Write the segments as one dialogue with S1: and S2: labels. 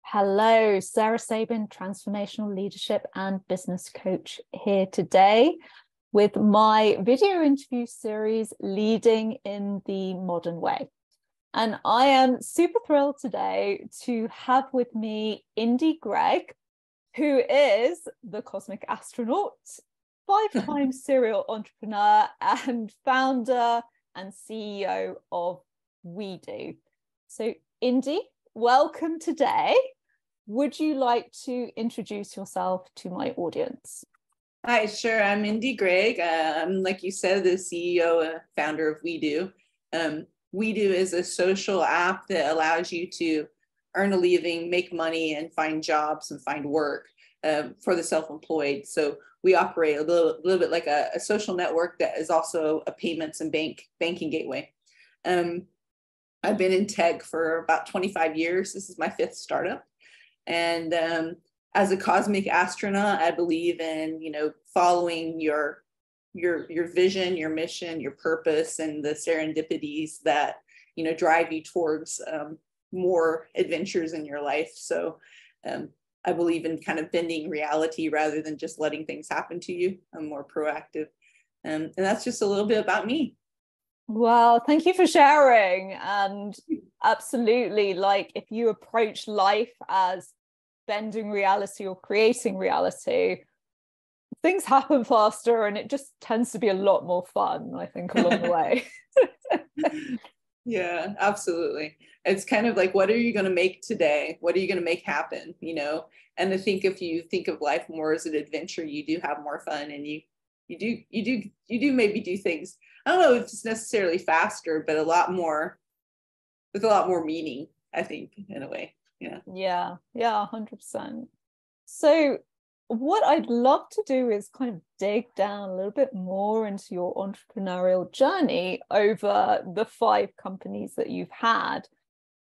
S1: Hello, Sarah Sabin, transformational leadership and business coach here today with my video interview series, Leading in the Modern Way. And I am super thrilled today to have with me Indy Gregg, who is the cosmic astronaut, 5-time serial entrepreneur and founder and CEO of wedo. So Indy, welcome today. Would you like to introduce yourself to my audience?
S2: Hi, sure. I'm Indy Gregg. I'm, like you said, the CEO and founder of wedo. wedo is a social app that allows you to earn a living, make money, and find jobs and find work for the self-employed. So we operate a little bit like a social network that is also a payments and banking gateway. I've been in tech for about 25 years. This is my 5th startup. And as a cosmic astronaut, I believe in, following your vision, your mission, your purpose, and the serendipities that, drive you towards more adventures in your life. So I believe in kind of bending reality rather than just letting things happen to you. I'm more proactive. And that's just a little bit about me.
S1: Well, thank you for sharing. And absolutely, like if you approach life as bending reality or creating reality, things happen faster and it just tends to be a lot more fun, I think, along the way.
S2: Yeah, absolutely. It's kind of like, what are you going to make today? What are you going to make happen? And I think if you think of life more as an adventure, you do have more fun, and you do maybe do things. I don't know if it's necessarily faster, but with a lot more meaning, I think, in a way.
S1: Yeah, 100%. So what I'd love to do is kind of dig down a little bit more into your entrepreneurial journey over the 5 companies that you've had.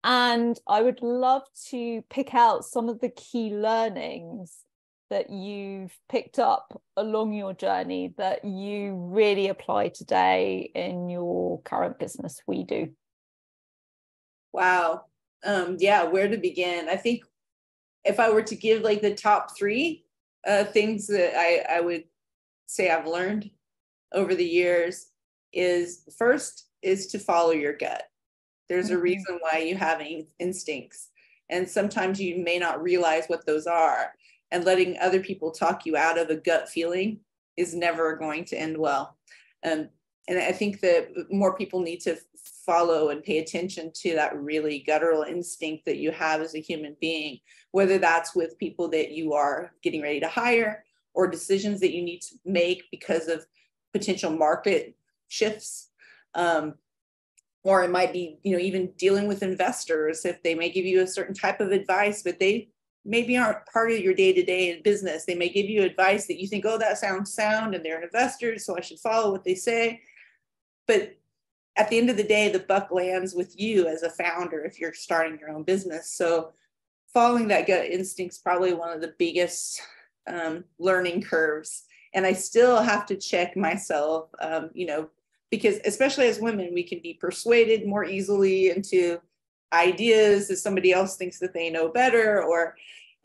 S1: And I would love to pick out some of the key learnings that you've picked up along your journey that you really apply today in your current business, wedo.
S2: Wow. Yeah, where to begin? I think if I were to give like the top 3 things that I would say I've learned over the years is, first is to follow your gut. There's a reason why you have instincts, and sometimes you may not realize what those are. And letting other people talk you out of a gut feeling is never going to end well. And I think that more people need to follow and pay attention to that really guttural instinct that you have as a human being, whether that's with people that you are getting ready to hire or decisions that you need to make because of potential market shifts. Or it might be, even dealing with investors. If they may give you a certain type of advice, but they maybe aren't part of your day-to-day in business. They may give you advice that you think, oh, that sounds sound, and they're investors, so I should follow what they say. But at the end of the day, the buck lands with you as a founder if you're starting your own business. So following that gut instinct is probably one of the biggest learning curves. And I still have to check myself, because especially as women, we can be persuaded more easily into ideas that somebody else thinks that they know better, or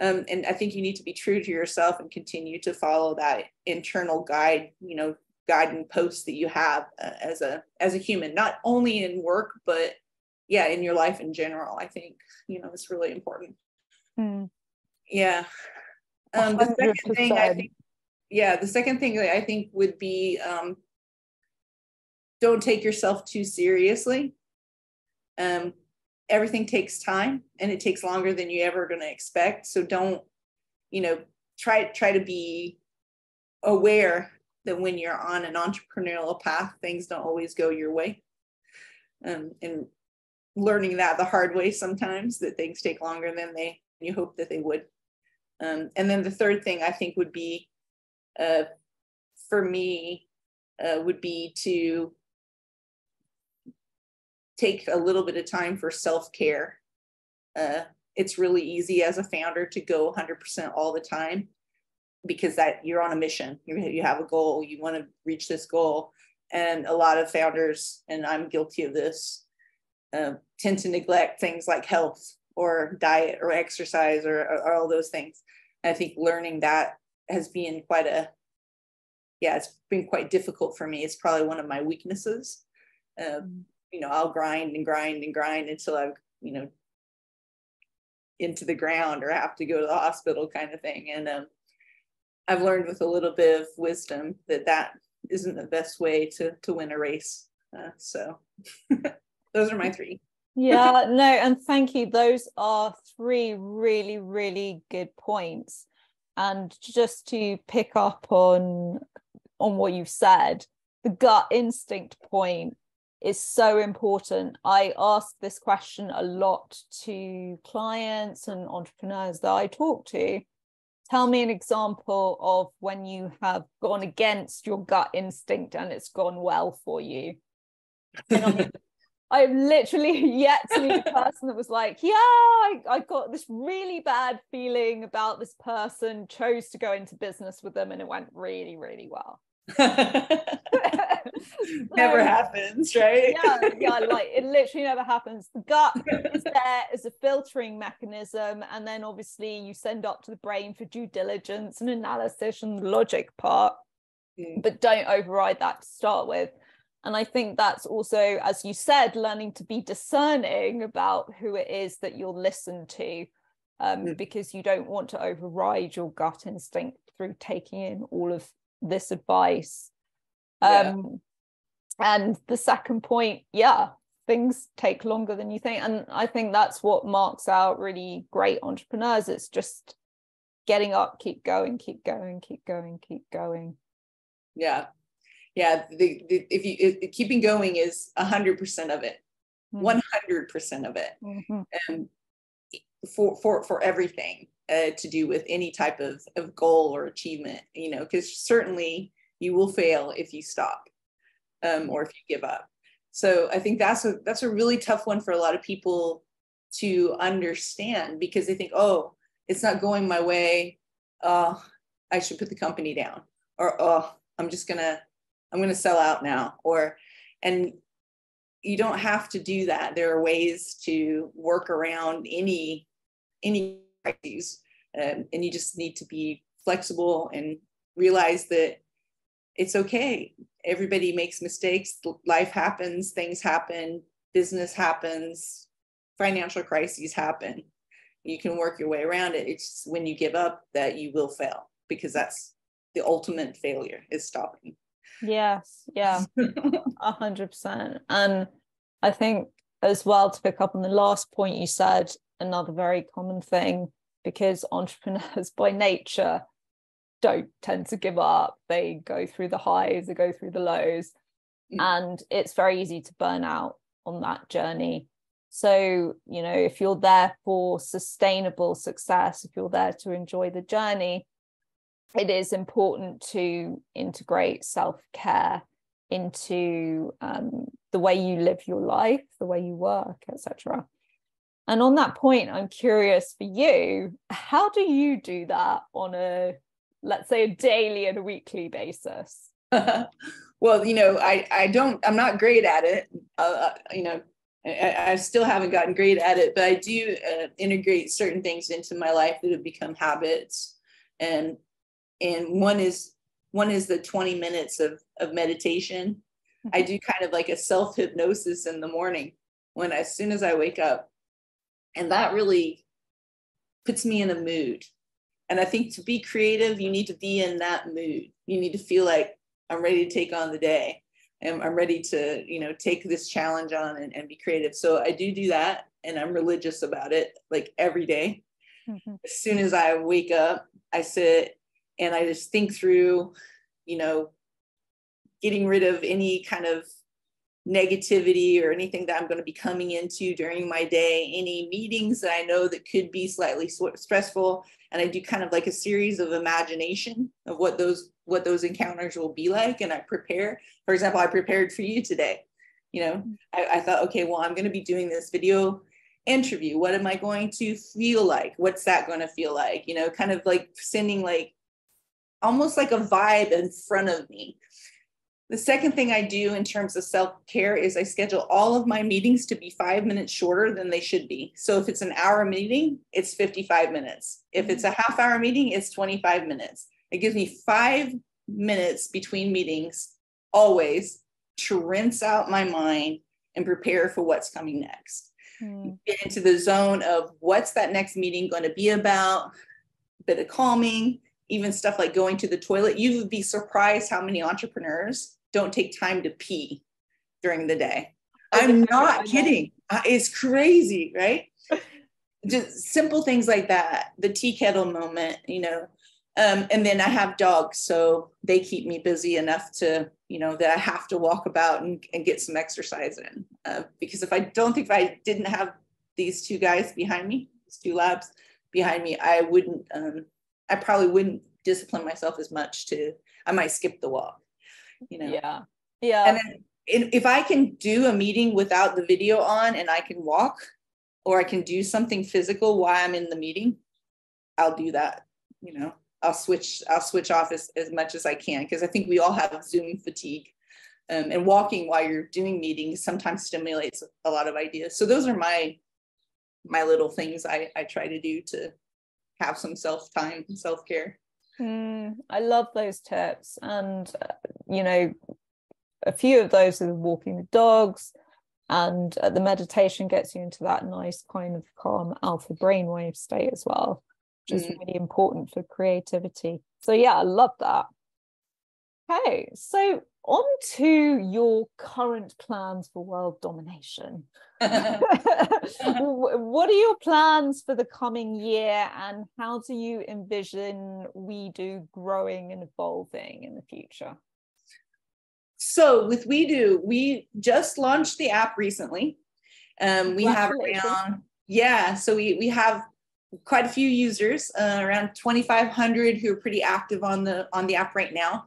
S2: and I think you need to be true to yourself and continue to follow that internal guide and posts that you have as a human, not only in work, but in your life in general. I think it's really important. The second thing I think would be don't take yourself too seriously. Everything takes time, and it takes longer than you ever going to expect. So don't, try to be aware that when you're on an entrepreneurial path, things don't always go your way. And learning that the hard way sometimes, that things take longer than you hope that they would. And then the third thing I think would be, for me, would be to take a little bit of time for self-care. It's really easy as a founder to go 100% all the time, because that you're on a mission. You have a goal. You want to reach this goal. And a lot of founders, and I'm guilty of this, tend to neglect things like health or diet or exercise or all those things. And I think learning that has been it's been quite difficult for me. It's probably one of my weaknesses. I'll grind and grind and grind until I've, into the ground or have to go to the hospital kind of thing. And I've learned with a little bit of wisdom that isn't the best way to win a race. So those are my three.
S1: Yeah, no, and thank you. Those are three really, really good points. And just to pick up on what you've said, the gut instinct point is so important. I ask this question a lot to clients and entrepreneurs that I talk to. Tell me an example of when you have gone against your gut instinct and it's gone well for you. And I've literally yet to meet a person that was like, yeah, I got this really bad feeling about this person, chose to go into business with them, and it went really, really well.
S2: Never happens, right?
S1: yeah, like it literally never happens. The gut is there as a filtering mechanism, and then obviously you send up to the brain for due diligence and analysis and the logic part, but don't override that to start with. And I think that's also, as you said, learning to be discerning about who it is that you'll listen to, because you don't want to override your gut instinct through taking in all of this advice. And the second point, things take longer than you think. And I think that's what marks out really great entrepreneurs. It's just getting up, keep going, keep going, keep going, keep going.
S2: Keeping going is 100% of it, 100% of it, and for everything to do with any type of goal or achievement, because certainly you will fail if you stop, or if you give up. So I think that's a really tough one for a lot of people to understand, because they think, oh, it's not going my way, I should put the company down, or I'm going to sell out now, and you don't have to do that. There are ways to work around any crises, and you just need to be flexible and realize that it's okay. Everybody makes mistakes. Life happens, things happen, business happens, financial crises happen. You can work your way around it. It's when you give up that you will fail, because that's the ultimate failure, is stopping.
S1: Yes, 100%. And I think as well, to pick up on the last point you said, another very common thing, because entrepreneurs by nature don't tend to give up. They go through the highs, they go through the lows, and it's very easy to burn out on that journey. So, if you're there for sustainable success, if you're there to enjoy the journey, it is important to integrate self-care into the way you live your life, the way you work, etc. And on that point, I'm curious for you, how do you do that on let's say, a daily and a weekly basis?
S2: Well, I'm not great at it. I still haven't gotten great at it, but I do integrate certain things into my life that have become habits. And one is the 20 minutes of meditation. I do kind of like a self-hypnosis in the morning, as soon as I wake up. And that really puts me in a mood. And I think to be creative, you need to be in that mood. You need to feel like, I'm ready to take on the day, and I'm ready to, take this challenge on and be creative. So I do that, and I'm religious about it, like every day. As soon as I wake up, I sit and I just think through, getting rid of any kind of negativity or anything that I'm going to be coming into during my day, any meetings that I know that could be slightly stressful. And I do kind of like a series of imagination of what those encounters will be like. And I prepare. For example, I prepared for you today. I thought, okay, well, I'm going to be doing this video interview. What am I going to feel like? What's that going to feel like? Kind of like sending like almost like a vibe in front of me. The second thing I do in terms of self-care is I schedule all of my meetings to be 5 minutes shorter than they should be. So if it's an hour meeting, it's 55 minutes. If it's a half hour meeting, it's 25 minutes. It gives me 5 minutes between meetings, always, to rinse out my mind and prepare for what's coming next. Get into the zone of what's that next meeting going to be about, a bit of calming, even stuff like going to the toilet. You would be surprised how many entrepreneurs don't take time to pee during the day. I'm not kidding. It's crazy, right? Just simple things like that. The tea kettle moment, you know. And then I have dogs, so they keep me busy enough to, you know, that I have to walk about and get some exercise in. Because if I didn't have these two guys behind me, these two labs behind me, I probably wouldn't discipline myself as much. I might skip the walk, you know.
S1: Yeah.
S2: And then if I can do a meeting without the video on and I can walk, or I can do something physical while I'm in the meeting, I'll do that, you know. I'll switch off as much as I can, because I think we all have Zoom fatigue, and walking while you're doing meetings sometimes stimulates a lot of ideas. So those are my little things I try to do to have some self-time and self-care.
S1: I love those tips. And, you know, a few of those are walking the dogs, and the meditation gets you into that nice kind of calm alpha brainwave state as well, which is really important for creativity. So yeah, I love that. Okay, so on to your current plans for world domination. What are your plans for the coming year, and how do you envision wedo growing and evolving in the future?
S2: So with wedo, we just launched the app recently. We have around, so we have quite a few users, around 2,500 who are pretty active on the app right now.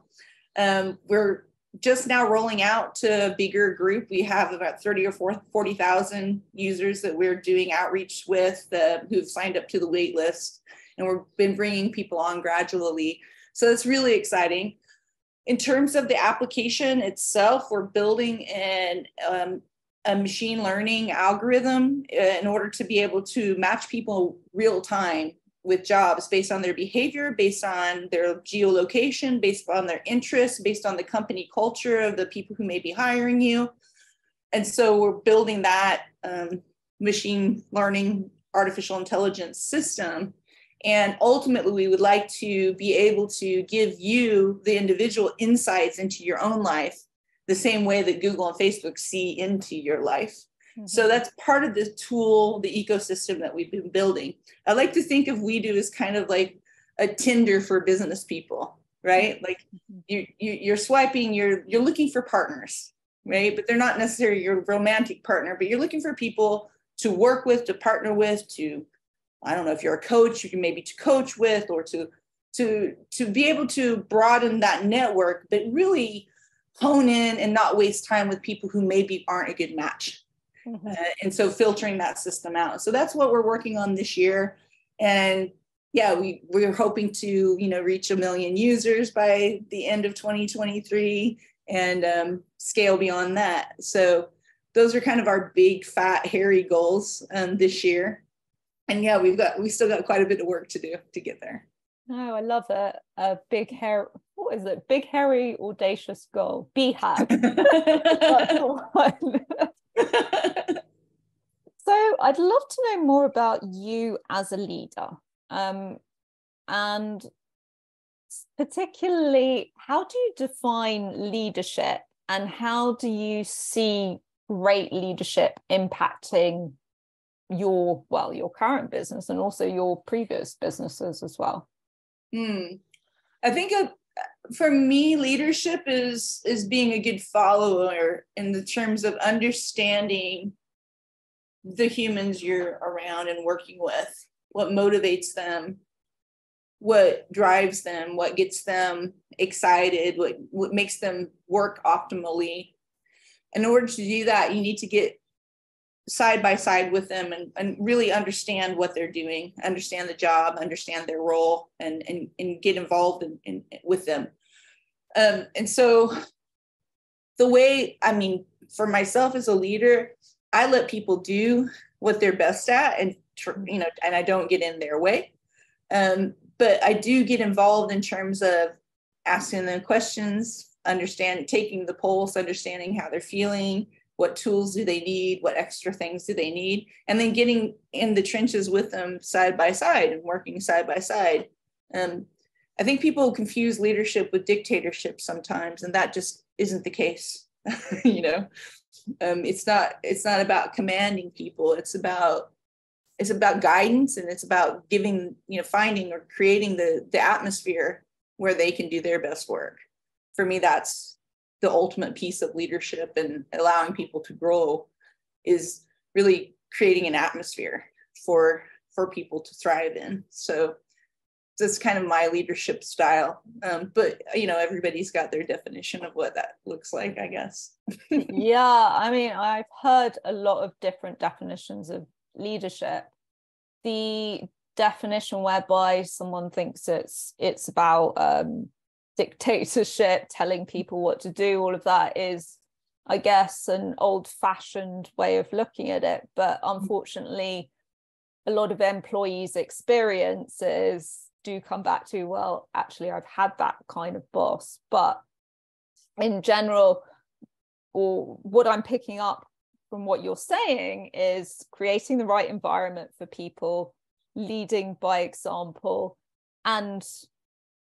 S2: We're just now rolling out to a bigger group. We have about 30 or 40,000 users that we're doing outreach with, who've signed up to the wait list, and we've been bringing people on gradually. So it's really exciting. In terms of the application itself, we're building a machine learning algorithm in order to be able to match people real time with jobs based on their behavior, based on their geolocation, based on their interests, based on the company culture of the people who may be hiring you. And so we're building that machine learning, artificial intelligence system. And ultimately, we would like to be able to give you, the individual, insights into your own life, the same way that Google and Facebook see into your life. So that's part of the tool, the ecosystem that we've been building. I like to think of wedo as kind of like a Tinder for business people, right? Like you're swiping, you're looking for partners, right? But they're not necessarily your romantic partner, but you're looking for people to work with, to partner with, to, I don't know, if you're a coach, you can maybe to coach with, or to be able to broaden that network, but really hone in and not waste time with people who maybe aren't a good match. And so filtering that system out. So that's what we're working on this year. And yeah, we're hoping to, you know, reach 1 million users by the end of 2023 and scale beyond that. So those are kind of our big, fat, hairy goals this year. And yeah, we still got quite a bit of work to do to get there.
S1: Oh, I love it. A big hair. What is it? Big, hairy, audacious goal. BHAG. That's the one. So I'd love to know more about you as a leader, and particularly, how do you define leadership, and how do you see great leadership impacting your current business and also your previous businesses as well?
S2: I think for me, leadership is being a good follower in the terms of understanding the humans you're around and working with, what motivates them, what drives them, what gets them excited, what makes them work optimally. In order to do that, you need to get side by side with them and really understand what they're doing, understand the job, understand their role, and get involved in with them. And so the way, I mean, for myself as a leader, I let people do what they're best at, and you know, and I don't get in their way. But I do get involved in terms of asking them questions, taking the pulse, understanding how they're feeling, what tools do they need, what extra things do they need, and then getting in the trenches with them side by side and working side by side. I think people confuse leadership with dictatorship sometimes, and that just isn't the case. You know, it's not about commanding people. It's about guidance, and it's about giving, you know, finding or creating the atmosphere where they can do their best work. For me, that's the ultimate piece of leadership, and allowing people to grow is really creating an atmosphere for people to thrive in. So that's kind of my leadership style. But, you know, everybody's got their definition of what that looks like, I guess.
S1: Yeah, I mean, I've heard a lot of different definitions of leadership. The definition whereby someone thinks it's about dictatorship, telling people what to do, all of that is, I guess, an old-fashioned way of looking at it. But unfortunately, a lot of employees' experiences do come back to, well, actually, I've had that kind of boss. But in general, or what I'm picking up from what you're saying is creating the right environment for people, leading by example, and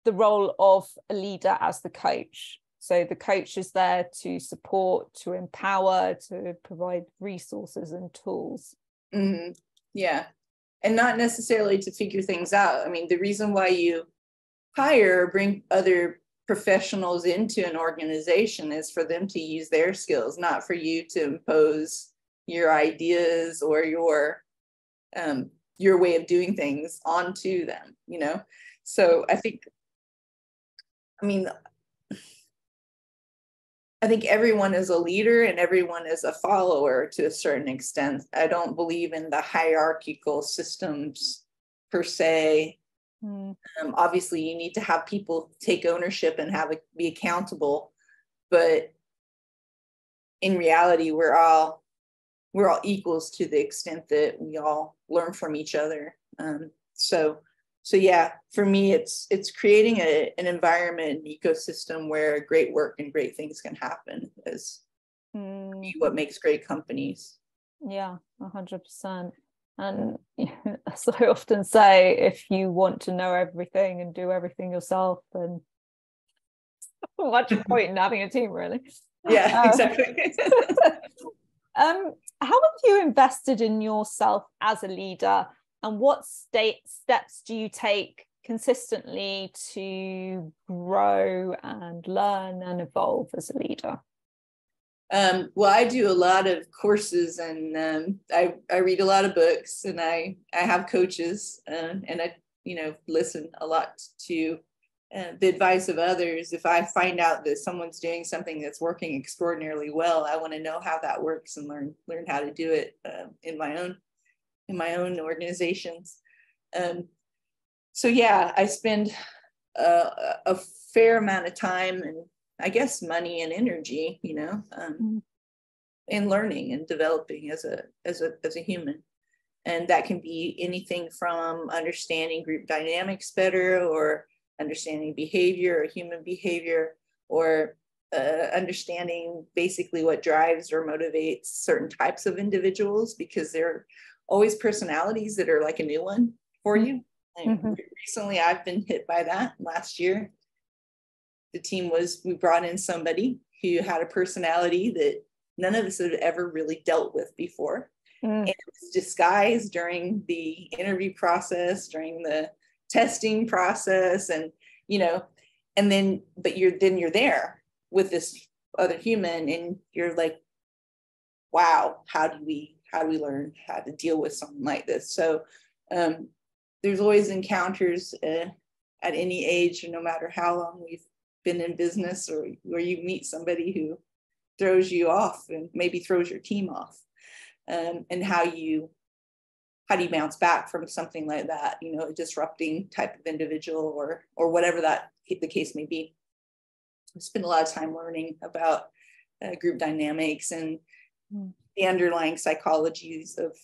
S1: the role of a leader as the coach. So the coach is there to support, to empower, to provide resources and tools.
S2: Mm-hmm. Yeah. And not necessarily to figure things out. I mean, the reason why you hire or bring other professionals into an organization is for them to use their skills, not for you to impose your ideas or your way of doing things onto them, you know? So I think everyone is a leader and everyone is a follower to a certain extent. I don't believe in the hierarchical systems per se. Obviously, you need to have people take ownership and be accountable, but in reality, we're all equals to the extent that we all learn from each other. So yeah, for me, it's creating an environment, an ecosystem where great work and great things can happen is what makes great companies.
S1: Yeah, 100%. And as I often say, if you want to know everything and do everything yourself, then what's the point in having a team, really?
S2: Yeah, exactly.
S1: How have you invested in yourself as a leader, and what steps do you take consistently to grow and learn and evolve as a leader?
S2: Well, I do a lot of courses, and I read a lot of books, and I have coaches, and I, you know, listen a lot to the advice of others. If I find out that someone's doing something that's working extraordinarily well, I want to know how that works and learn how to do it in my own organizations. So yeah, I spend a fair amount of time, and I guess money and energy, you know, in learning and developing as a human. And that can be anything from understanding group dynamics better, or understanding behavior or human behavior, or understanding basically what drives or motivates certain types of individuals, because there are always personalities that are like a new one for you. And recently I've been hit by that. Last year, we brought in somebody who had a personality that none of us had ever really dealt with before. And it was disguised during the interview process, during the testing process, and, you know, and then, but you're there with this other human, and you're like, wow, how do we learn how to deal with something like this? So there's always encounters at any age, no matter how long we've been in business, or where you meet somebody who throws you off and maybe throws your team off, and how do you bounce back from something like that, you know, a disrupting type of individual, or whatever that the case may be. I spend a lot of time learning about group dynamics and the underlying psychologies of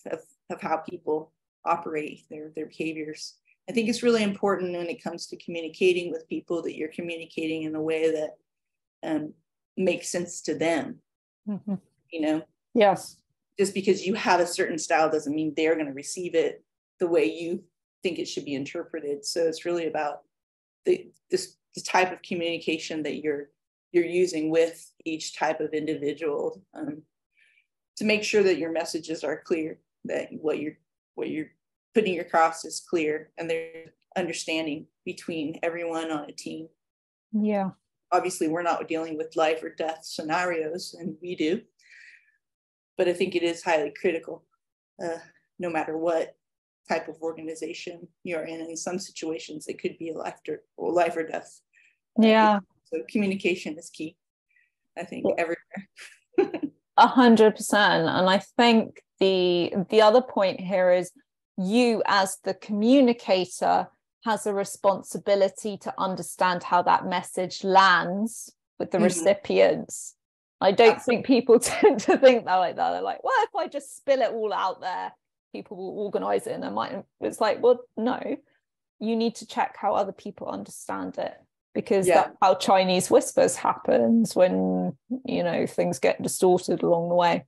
S2: how people operate their behaviors. I think it's really important when it comes to communicating with people that you're communicating in a way that makes sense to them. You know?
S1: Yes.
S2: Just because you have a certain style doesn't mean they're going to receive it the way you think it should be interpreted. So it's really about the type of communication that you're using with each type of individual, to make sure that your messages are clear, that what you're putting across is clear, and there's understanding between everyone on a team.
S1: Yeah.
S2: Obviously, we're not dealing with life or death scenarios, and we do. But I think it is highly critical, no matter what type of organization you're in. In some situations, it could be a life or death.
S1: Yeah.
S2: So communication is key, I think, everywhere.
S1: 100%. And I think the other point here is you as the communicator has a responsibility to understand how that message lands with the recipients. I don't think people tend to think that like that. They're like, well, if I just spill it all out there, people will organize it in their mind. It's like, well, no, you need to check how other people understand it, because that's how Chinese whispers happens when, you know, things get distorted along the way.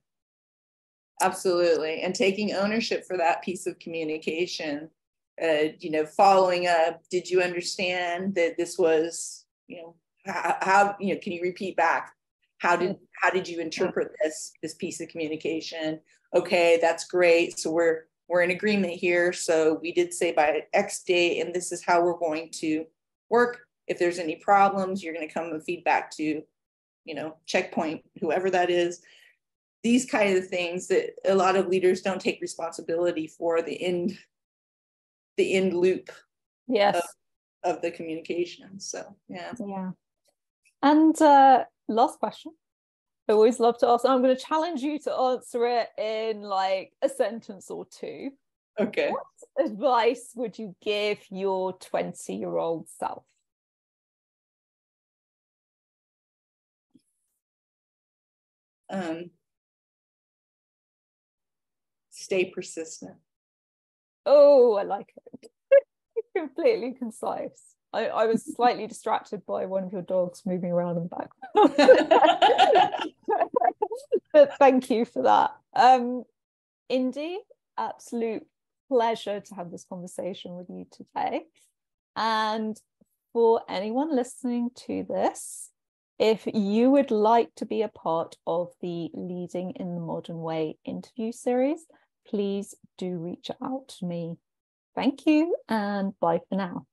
S2: Absolutely. And taking ownership for that piece of communication, you know, following up. Did you understand that this was, you know, how you know, can you repeat back? How did you interpret this piece of communication? Okay, that's great. So we're in agreement here. So we did say by X date, and this is how we're going to work. If there's any problems, you're going to come and feedback to, you know, checkpoint, whoever that is. These kind of things that a lot of leaders don't take responsibility for, the end loop of the communication. So yeah.
S1: And last question. I always love to ask. I'm going to challenge you to answer it in like a sentence or two.
S2: Okay.
S1: What advice would you give your 20-year-old self?
S2: Stay persistent.
S1: Oh, I like it. Completely concise. I was slightly distracted by one of your dogs moving around in the back. But thank you for that. Indy, absolute pleasure to have this conversation with you today. And for anyone listening to this, if you would like to be a part of the Leading in the Modern Way interview series, please do reach out to me. Thank you, and bye for now.